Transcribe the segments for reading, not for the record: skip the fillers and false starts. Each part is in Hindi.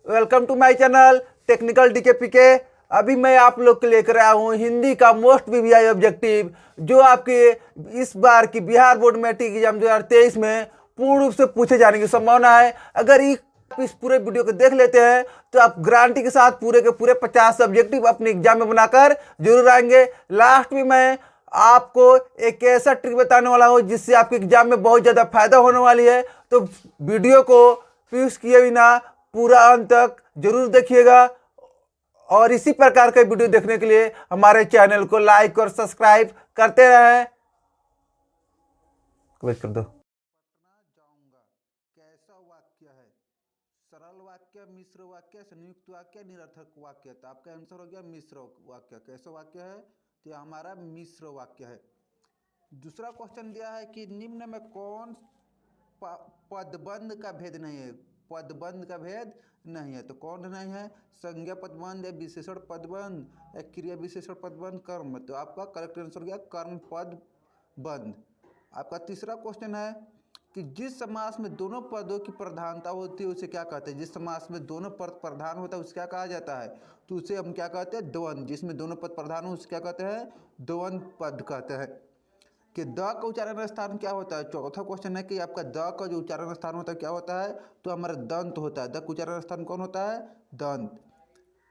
Welcome to my channel technical DK. अभी मैं आप लोग के लेकर आया हूँ हिंदी का मोस्ट वीवीआई ऑब्जेक्टिव, जो आपके इस बार की बिहार बोर्ड मैट्रिक एग्जाम 2023 में पूर्ण रूप से पूछे जाने की संभावना है। अगर इस पूरे वीडियो को देख लेते हैं तो आप गारंटी के साथ पूरे के पूरे 50 ऑब्जेक्टिव अपने एग्जाम में बनाकर जरूर आएंगे। लास्ट में मैं आपको एक ऐसा ट्रिक बताने वाला हूँ जिससे आपके एग्जाम में बहुत ज़्यादा फायदा होने वाली है। तो वीडियो को फ्यूज किए बिना पूरा अंत तक जरूर देखिएगा और इसी प्रकार के वीडियो देखने के लिए हमारे चैनल को लाइक और सब्सक्राइब करते रहें। वेट कर दो। पटना जाऊंगा कैसा वाक्य है? सरल वाक्य, मिश्र वाक्य, संयुक्त वाक्य, निरर्थक वाक्य। तो आपका आंसर हो गया मिश्र वाक्य। कैसा वाक्य है? तो यह हमारा मिश्र वाक्य है। दूसरा क्वेश्चन दिया है कि निम्न में कौन पदबंध का भेद नहीं है? पदबंध का भेद नहीं है तो कौन नहीं है? संज्ञा पदबंध या विशेषण पदबंध या क्रिया विशेषण पदबंध, कर्म। तो आपका करेक्ट आंसर हो गया कर्म पद बंध। आपका तीसरा क्वेश्चन है कि जिस समास में दोनों पदों की प्रधानता होती है उसे क्या कहते हैं? जिस समास में दोनों पद प्रधान होता है उसे क्या कहा जाता है? तो उसे हम क्या कहते हैं? द्वंद्व। जिसमें दोनों पद प्रधान हो उसे क्या कहते हैं? द्वंद्व पद कहते हैं। कि द का उच्चारण स्थान क्या होता है? चौथा क्वेश्चन है कि आपका द का जो उच्चारण स्थान होता है क्या होता है? तो हमारा दंत होता है। द का उच्चारण स्थान कौन होता है? दंत।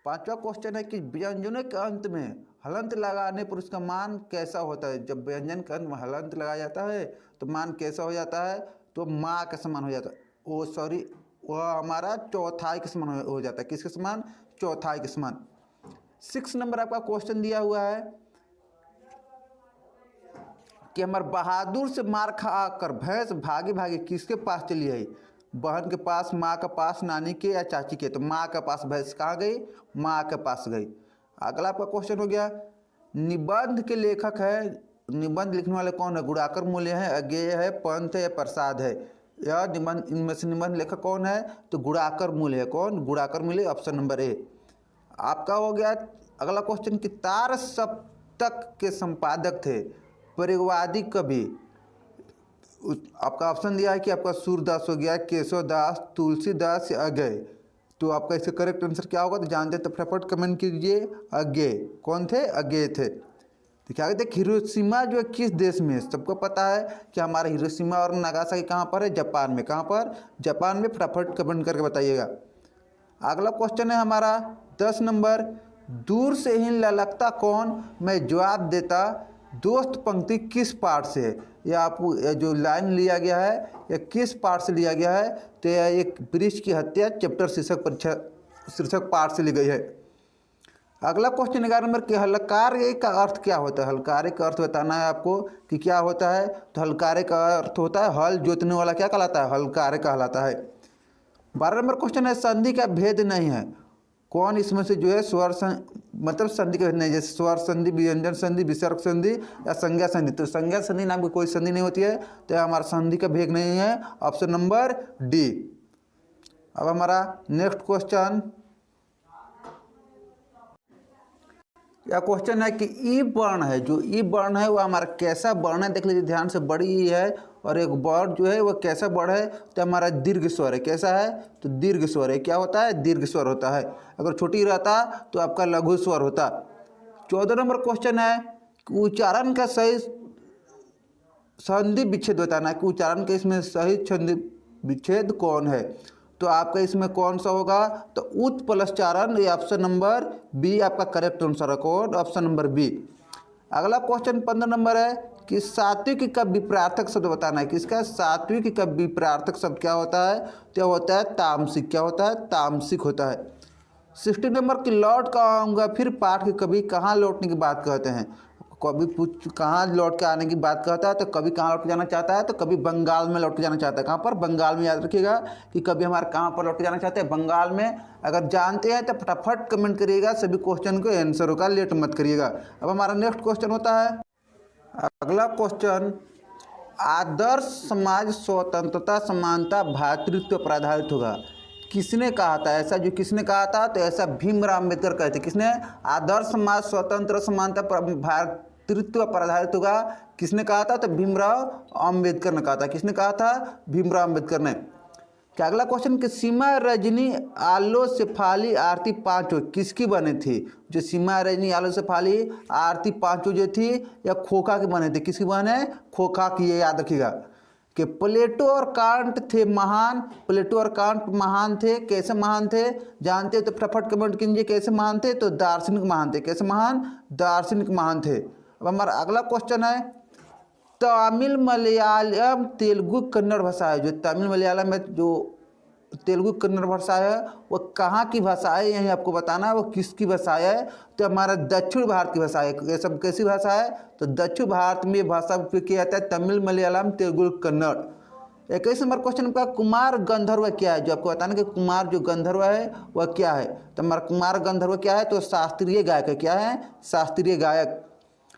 पांचवा क्वेश्चन है कि व्यंजनों के अंत में हलंत लगाने पर उसका मान कैसा होता है? जब व्यंजन के अंत में हलंत लगाया जाता है तो मान कैसा हो जाता है? तो माँ के समान हो जाता है। वह हमारा चौथाई के समान हो जाता है। किसके समान? चौथाई के समान। 6 नंबर आपका क्वेश्चन दिया हुआ है कि हमारे बहादुर से मार खा कर भैंस भागी भागी किसके पास चली आई? बहन के पास, माँ के पास, नानी के या चाची के? तो माँ के पास भैंस कहाँ गई? माँ के पास गई। अगला आपका क्वेश्चन हो गया निबंध के लेखक है, निबंध लिखने वाले कौन है? गुणाकर मूल्य है, अज्ञेय है, पंथ है या प्रसाद है? यह निबंध, इनमें से निबंध लेखक कौन है? तो गुणाकर मूल्य है। कौन? गुणाकर मूल्य, ऑप्शन नंबर ए। आपका हो गया अगला क्वेश्चन कि तार सप्तक के संपादक थे परिवादी कवि। आपका ऑप्शन दिया है कि आपका सूरदास हो गया, केशवदास, तुलसीदास या अज्ञेय। तो आपका इसका करेक्ट आंसर क्या होगा? तो जानते तो फटाफट कमेंट कीजिए। अज्ञेय। कौन थे? अज्ञेय थे। तो क्या कहते हैं हिरोशिमा जो है किस देश में? सबको पता है कि हमारा हिरोशिमा और नागासाकी कहाँ पर है? जापान में। कहाँ पर? जापान में। फटाफट कमेंट करके बताइएगा। अगला क्वेश्चन है हमारा 10 नंबर, दूर से ही ललकता कौन? मैं जवाब देता दोस्त पंक्ति किस पाठ से है? या आपको जो लाइन लिया गया है या किस पाठ से लिया गया है? तो यह एक वृक्ष की हत्या चैप्टर शीर्षक पाठ से ली गई है। अगला क्वेश्चन 11 नंबर के हलकार्य का अर्थ क्या होता है? हलकार्य का अर्थ बताना है आपको कि क्या होता है। तो हलकार्य का अर्थ होता है हल जोतने वाला। क्या कहलाता है? हलकार्य कहलाता है। 12 नंबर क्वेश्चन है संधि का भेद नहीं है। कौन इसमें से जो है मतलब संधि का भेद नहीं, जैसे स्वर संधि, व्यंजन संधि, विसर्ग संधि या संज्ञा संधि। तो संज्ञा संधि नाम की कोई संधि नहीं होती है, तो हमारा संधि का भेद नहीं है। Option number D. अब हमारा नेक्स्ट क्वेश्चन, यह क्वेश्चन है कि ई वर्ण है, जो ई वर्ण है वह हमारा कैसा वर्ण है? देख लीजिए ध्यान से, बड़ी ई है और एक वर्ण जो है वह कैसा वर्ण है? तो हमारा दीर्घ स्वर है। कैसा है? तो दीर्घ स्वर है। क्या होता है? दीर्घ स्वर होता है। अगर छोटी रहता तो आपका लघु स्वर होता। 14 नंबर क्वेश्चन है कि उच्चारण का सही संधि विच्छेद बताना है कि उच्चारण का इसमें सही संधि विच्छेद कौन है? तो आपका इसमें कौन सा होगा? तो उत्पलचारण। ये ऑप्शन नंबर बी आपका करेक्ट आंसर है। कौन? Option number B. अगला क्वेश्चन 15 नंबर है कि सात्विक का विपरार्थक शब्द बताना है। किसका? सात्विक का विपरार्थक शब्द क्या होता है? तो होता है तामसिक। क्या होता है? तामसिक होता है। 16 नंबर की लौट का आऊँगा फिर पाठ के कभी कहाँ लौटने की बात कहते हैं? कभी पूछ कहाँ लौट के आने की बात कहता है, तो कभी कहाँ लौट के जाना चाहता है? तो कभी बंगाल में लौट के जाना चाहता है। कहाँ पर? बंगाल में। याद रखिएगा कि कभी हमारे कहाँ पर लौट के जाना चाहते हैं? बंगाल में। अगर जानते हैं तो फटाफट कमेंट करिएगा। सभी क्वेश्चन को आंसर होगा, लेट मत करिएगा। अब हमारा नेक्स्ट क्वेश्चन होता है अगला क्वेश्चन, आदर्श समाज स्वतंत्रता, समानता, भ्रातृत्व पर आधारित होगा। किसने कहा था ऐसा? जो किसने कहा था? तो ऐसा भीमराव अम्बेडकर कहते। किसने? आदर्श समाज स्वतंत्र, समानता, भ्रातृत्व पर आधारित होगा। किसने कहा था? तो भीमराव अम्बेडकर ने कहा था। किसने कहा था? भीमराव अम्बेडकर ने। क्या अगला क्वेश्चन कि सीमा रजनी आलो शेफाली आरती पांचों किसकी बनी थी? जो सीमा रजनी आलो शेफाली आरती पांचों जो थी या खोखा के बने थे? किसकी बने? खोखा की। ये याद रखिएगा कि प्लेटो और कांट थे महान। प्लेटो और कांट महान थे। कैसे महान थे जानते हो तो फटाफट कमेंट कीजिए। कैसे महान थे? तो दार्शनिक महान थे। कैसे महान? दार्शनिक महान थे। अब हमारा अगला क्वेश्चन है तमिल मलयालम तेलुगु कन्नड़ भाषा है। जो तमिल मलयालम में जो तेलुगु कन्नड़ भाषा है वो कहाँ की भाषा है यही आपको बताना है। वो किसकी भाषा है? तो हमारा दक्षिण भारत की भाषा है। ये सब कैसी भाषा है? तो दक्षिण भारत में भाषा उपयोग किया जाता है तमिल मलयालम तेलुगु कन्नड़। 21 नंबर क्वेश्चन का कुमार गंधर्व क्या है? जो आपको बताना कि कुमार जो गंधर्व है वह क्या है? तो हमारा कुमार गंधर्व क्या है? तो शास्त्रीय गायक है। क्या है? शास्त्रीय गायक।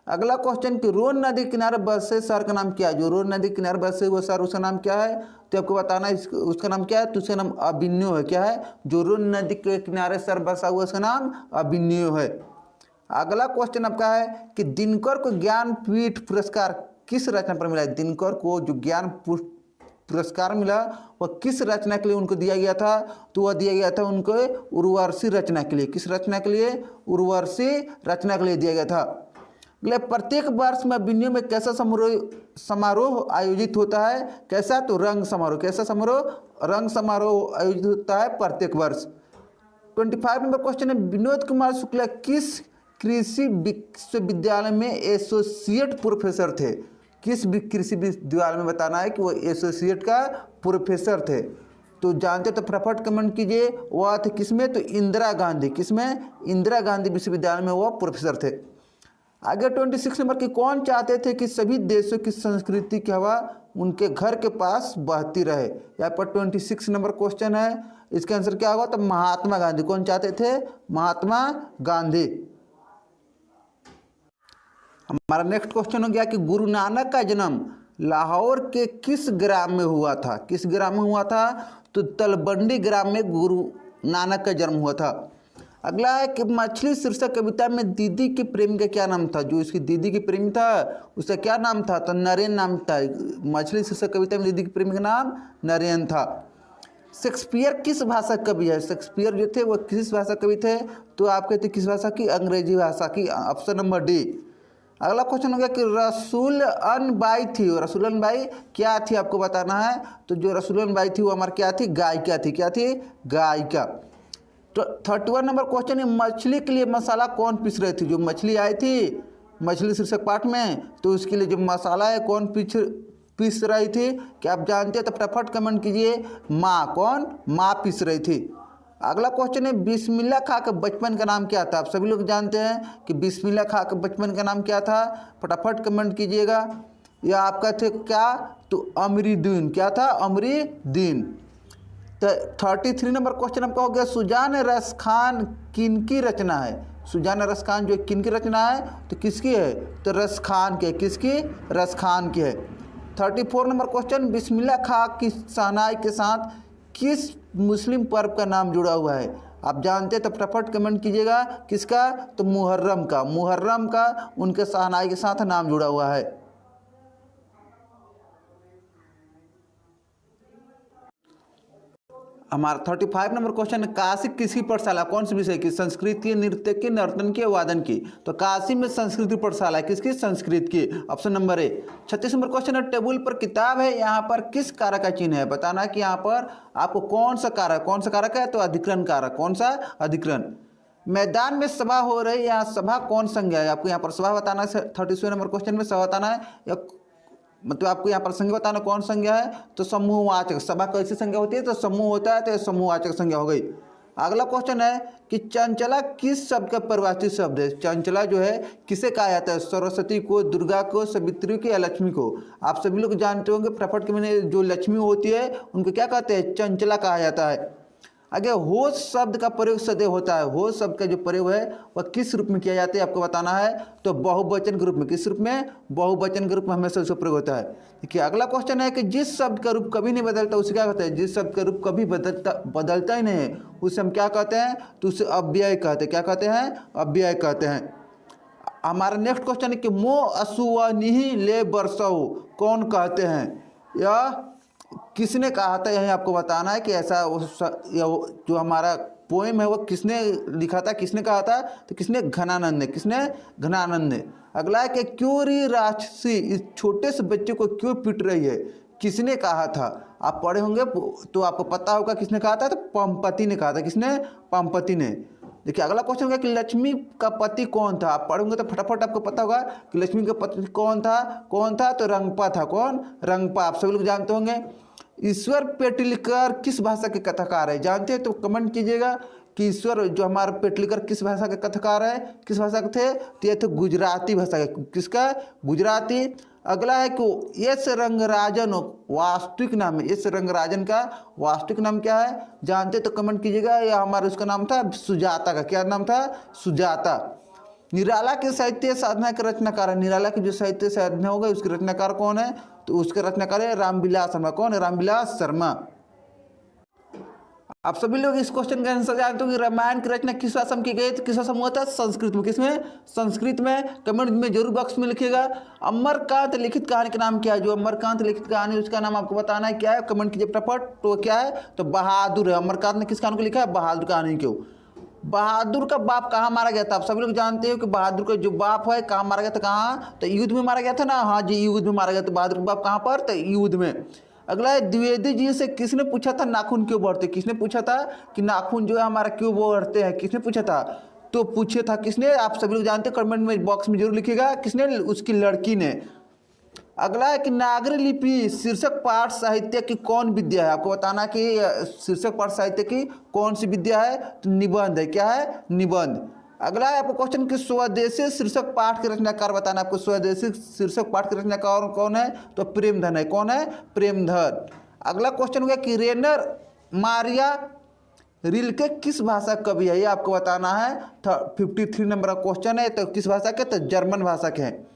अगला क्वेश्चन कि रोन नदी के किनारे बसे शहर का नाम क्या है? जो रोन नदी के किनारे बसे वो शहर उसका नाम क्या है? तो आपको बताना है उसका नाम क्या है? तो उसका नाम अभिन्यो है। क्या है? जो रोन नदी के किनारे शहर बसा हुआ उसका नाम अभिन्यो है। अगला क्वेश्चन आपका है कि दिनकर को ज्ञानपीठ पुरस्कार किस रचना पर मिला है? दिनकर को जो ज्ञान पुरस्कार मिला वह किस रचना के लिए उनको दिया गया था? तो वह दिया गया था उनको उर्वशी रचना के लिए। किस रचना के लिए? उर्वशी रचना के लिए दिया गया था। अगले प्रत्येक वर्ष में अभिनय में कैसा समारोह आयोजित होता है? कैसा? तो रंग समारोह। कैसा समारोह? रंग समारोह आयोजित होता है प्रत्येक वर्ष। 25 नंबर क्वेश्चन है विनोद कुमार शुक्ला किस कृषि विश्वविद्यालय में एसोसिएट प्रोफेसर थे? किस कृषि विश्वविद्यालय में बताना है कि वो एसोसिएट का प्रोफेसर थे? तो जानते तो फटाफट कमेंट कीजिए। वह थे किसमें? तो इंदिरा गांधी। किसमें? इंदिरा गांधी विश्वविद्यालय में वो प्रोफेसर थे। आगे 26 नंबर की कौन चाहते थे कि सभी देशों की संस्कृति की हवा उनके घर के पास बहती रहे? यहाँ पर 26 नंबर क्वेश्चन है। इसका आंसर क्या होगा? तो महात्मा गांधी। कौन चाहते थे? महात्मा गांधी। हमारा नेक्स्ट क्वेश्चन हो गया कि गुरु नानक का जन्म लाहौर के किस ग्राम में हुआ था? किस ग्राम में हुआ था? तो तलवंडी ग्राम में गुरु नानक का जन्म हुआ था। अगला है कि मछली शीर्षक कविता में दीदी के प्रेमी का क्या नाम था? जो इसकी दीदी की प्रेमी था उसका क्या नाम था? तो नरेन नाम था। मछली शीर्षक कविता में दीदी के प्रेमी का नाम नरेन था। शेक्सपियर किस भाषा कवि है? शेक्सपियर जो थे वो किस भाषा कवि थे? तो आप कहते किस भाषा की? अंग्रेजी भाषा की। Option number D. अगला क्वेश्चन हो गया कि रसूलन बाई थी। और रसूलन बाई क्या थी आपको बताना है। तो जो रसूलन बाई थी वो हमारी क्या थी? गायिका थी। क्या थी? गायिका। तो 31 नंबर क्वेश्चन है मछली के लिए मसाला कौन पीस रही थी? जो मछली आई थी मछली शीर्षक पाठ में तो उसके लिए जो मसाला है कौन पीस रही थी? क्या आप जानते हैं? तो फटाफट कमेंट कीजिए। माँ। कौन? माँ पीस रही थी। अगला क्वेश्चन है बिस्मिल्लाह खां के बचपन का नाम क्या था? आप सभी लोग जानते हैं कि बिस्मिल्लाह खां के बचपन का नाम क्या था? फटाफट कमेंट कीजिएगा। या आपका थे क्या? तो अमरीदीन। क्या था? अमरीदीन। तो 33 नंबर क्वेश्चन आपका हो गया सुजान रस खान किनकी रचना है? सुजान रस खान जो किनकी रचना है? तो किसकी है? तो रस खान की है। किसकी? रस खान की है। 34 नंबर क्वेश्चन बिस्मिल्लाह खां की शहनाई के साथ किस मुस्लिम पर्व का नाम जुड़ा हुआ है? आप जानते हैं तो फटाफट कमेंट कीजिएगा। किसका? तो मुहर्रम का। मुहर्रम का उनके शहनाई के साथ नाम जुड़ा हुआ है। हमारा 35 नंबर क्वेश्चन है काशी किसकी पाठशाला? कौन सी विषय की? संस्कृत की, नृत्य की, नर्तन की, वादन की? तो काशी में संस्कृत पाठशाला है। किसकी? संस्कृत की। Option number A. 36 number question है टेबल पर किताब है यहाँ पर किस कारक का चिन्ह है? बताना है कि यहाँ पर आपको कौन सा कारक है? तो अधिकरण कारक। कौन सा? अधिकरण। मैदान में सभा हो रही है यहाँ सभा कौन संज्ञा है? आपको यहाँ पर सभा बताना है। 36वें नंबर क्वेश्चन में सभा बताना है या मतलब आपको यहाँ पर संज्ञा बताना कौन संज्ञा है? तो समूहवाचक। सभा कैसी संज्ञा होती है? तो समूह होता है तो ये समूहवाचक संज्ञा हो गई। अगला क्वेश्चन है कि चंचला किस शब्द का परिभाषित शब्द है? चंचला जो है किसे कहा जाता है? सरस्वती को, दुर्गा को, सावित्री को या लक्ष्मी को? आप सभी लोग जानते होंगे फटाफट के मैंने जो लक्ष्मी होती है उनको क्या कहते हैं? चंचला कहा जाता है। आगे होश शब्द का प्रयोग सदैव होता है। होश शब्द का जो प्रयोग है वह किस रूप में किया जाता है आपको बताना है। तो बहुवचन के रूप में। किस रूप में? बहुवचन के रूप में हमेशा उसका प्रयोग होता है। देखिए अगला क्वेश्चन है कि जिस शब्द का रूप कभी नहीं बदलता उसे क्या कहते हैं? जिस शब्द का रूप कभी बदलता ही नहीं है उसे हम क्या कहते हैं? तो उसे अव्यय कहते हैं। क्या कहते हैं? अव्यय कहते हैं। हमारा नेक्स्ट क्वेश्चन है कि मो असुवनिहि ले बरसऊ कौन कहते हैं? या किसने कहा था, यही आपको बताना है कि ऐसा जो हमारा पोएम है वो किसने लिखा था, किसने कहा था, तो किसने, घनानंद ने। किसने? घनानंद ने। अगला है कि क्यों री राक्षसी इस छोटे से बच्चे को क्यों पीट रही है, किसने कहा था? आप पढ़े होंगे तो आपको पता होगा किसने कहा था, तो पंपति ने कहा था। किसने? पंपति ने। देखिए अगला क्वेश्चन होगा कि लक्ष्मी का पति कौन था। आप पढ़ोगे तो फटाफट आपको पता होगा कि लक्ष्मी का पति कौन था। कौन था? तो रंगपा था। कौन? रंगपा। आप सभी लोग जानते होंगे। ईश्वर पेटलिकर किस भाषा के कथाकार है, जानते हैं तो कमेंट कीजिएगा कि ईश्वर जो हमारे पेटलिकर किस भाषा के कथाकार है, किस भाषा के थे, तो ये थे गुजराती भाषा के। किसका? गुजराती। अगला है कि एस रंगराजन वास्तविक नाम है, एस रंगराजन का वास्तविक नाम क्या है, जानते तो कमेंट कीजिएगा। या हमारा उसका नाम था सुजाता का। क्या नाम था? सुजाता। निराला के साहित्य साधना के रचनाकार है, निराला की जो साहित्य साधना होगा उसके रचनाकार कौन है, तो उसके रचनाकार है रामविलास शर्मा। कौन है? रामविलास शर्मा। आप सभी लोग इस क्वेश्चन का आंसर जानते हो कि रामायण की रचना किस भाषा में की गई, तो किस भाषा में हुआ था? संस्कृत में। किसमें? संस्कृत में। कमेंट में जरूर बॉक्स में लिखिएगा। अमरकांत लिखित कहानी का नाम क्या है? जो अमरकांत लिखित कहानी उसका नाम आपको बताना है क्या है, कमेंट कीजिए फटाफट। तो क्या है? तो बहादुर है। अमरकांत ने किस कहानी को लिखा है? बहादुर कहानी क्यों। बहादुर का बाप कहाँ मारा गया था? आप सभी लोग जानते हो कि बहादुर का जो बाप है कहाँ मारा गया था? कहाँ? तो युद्ध में मारा गया था ना। हाँ जी, युद्ध में मारा गया था। बहादुर का बाप कहाँ पर? तो युद्ध में। अगला है द्विवेदी जी से किसने पूछा था नाखून क्यों बढ़ते। किसने पूछा था कि नाखून जो है हमारा क्यों बढ़ते हैं, किसने पूछा था? तो पूछे था किसने? आप सभी लोग जानते हैं, कमेंट में बॉक्स में जरूर लिखिएगा किसने, उसकी लड़की ने। अगला है कि नागरी लिपि शीर्षक पाठ साहित्य की कौन विद्या है? आपको बताना कि शीर्षक पाठ साहित्य की कौन सी विद्या है, तो निबंध है। क्या है? निबंध। अगला है आपको क्वेश्चन कि स्वदेशी शीर्षक पाठ के रचनाकार बताना। आपको स्वदेशी शीर्षक पाठ के रचनाकार कौन है, तो प्रेमधन है। कौन है? प्रेमधन। अगला क्वेश्चन हो गया कि रेनर मारिया रिल्के किस भाषा कवि है, ये आपको बताना है। 53 नंबर का क्वेश्चन है, तो किस भाषा के, तो जर्मन भाषा के हैं।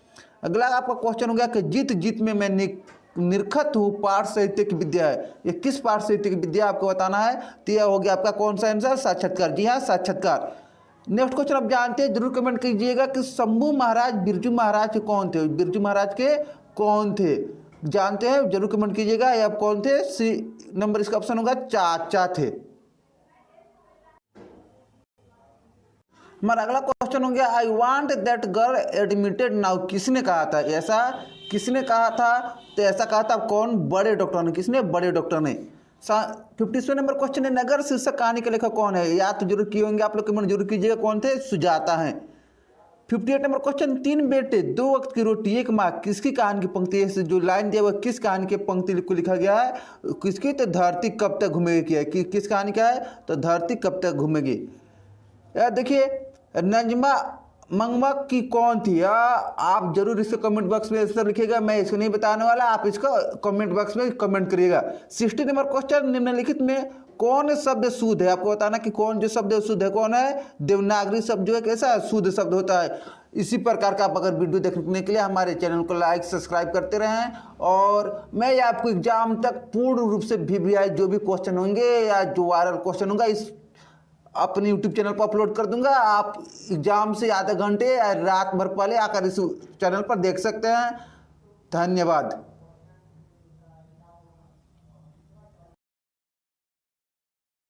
अगला आपका क्वेश्चन हो गया कि जीत जीत में मैं निरखत हूँ पाठ साहित्य की विद्या है, ये किस पाठ साहित्य की विद्या आपको बताना है। तो यह हो गया आपका कौन सा आंसर? साक्षात्कार। जी हाँ, साक्षात्कार। नेक्स्ट क्वेश्चन आप जानते हैं, जरूर कमेंट कीजिएगा कि शंभू महाराज बिरजू महाराज के कौन थे। बिरजू महाराज के कौन थे, जानते हैं जरूर कमेंट कीजिएगा। या कौन थे? सी नंबर इसका ऑप्शन होगा चाचा थे। हमारा अगला क्वेश्चन हो गया I want that girl admitted now, किसने कहा था? ऐसा किसने कहा था? तो ऐसा कहा था कौन? बड़े डॉक्टर ने। किसने? बड़े डॉक्टर ने। 50वें नंबर क्वेश्चन है नगर शीर्षक कहानी के लेखक कौन है, याद तो जरूर किए होंगे आप लोग, कमेंट जरूर कीजिएगा कौन थे? सुजाता हैं। 58 नंबर क्वेश्चन तीन बेटे दो वक्त की रोटी एक माँ किसकी कहानी की पंक्ति है, जो लाइन दिया हुआ किस कहानी की पंक्ति को लिखा गया है, किसकी? तो धरती कब तक घूमेगी की है। किस कहानी का है? तो धरती कब तक घूमेगी। यार देखिए नजमा मंगमक की कौन थी, आप जरूर इसको कमेंट बॉक्स में आंसर लिखिएगा। मैं इसको नहीं बताने वाला, आप इसको कमेंट बॉक्स में कमेंट करिएगा। 60 नंबर क्वेश्चन निम्नलिखित में कौन शब्द शुद्ध है, आपको बताना कि कौन जो शब्द शुद्ध है कौन है। देवनागरी शब्द जो है कैसा शुद्ध शब्द होता है। इसी प्रकार का आप अगर वीडियो देखने के लिए हमारे चैनल को लाइक सब्सक्राइब करते रहें, और मैं आपको एग्जाम तक पूर्ण रूप से VVI जो भी क्वेश्चन होंगे या जो वायरल क्वेश्चन होगा इस अपने YouTube चैनल पर अपलोड कर दूंगा। आप एग्जाम से आधे घंटे या रात भर पहले आकर इस चैनल पर देख सकते हैं। धन्यवाद।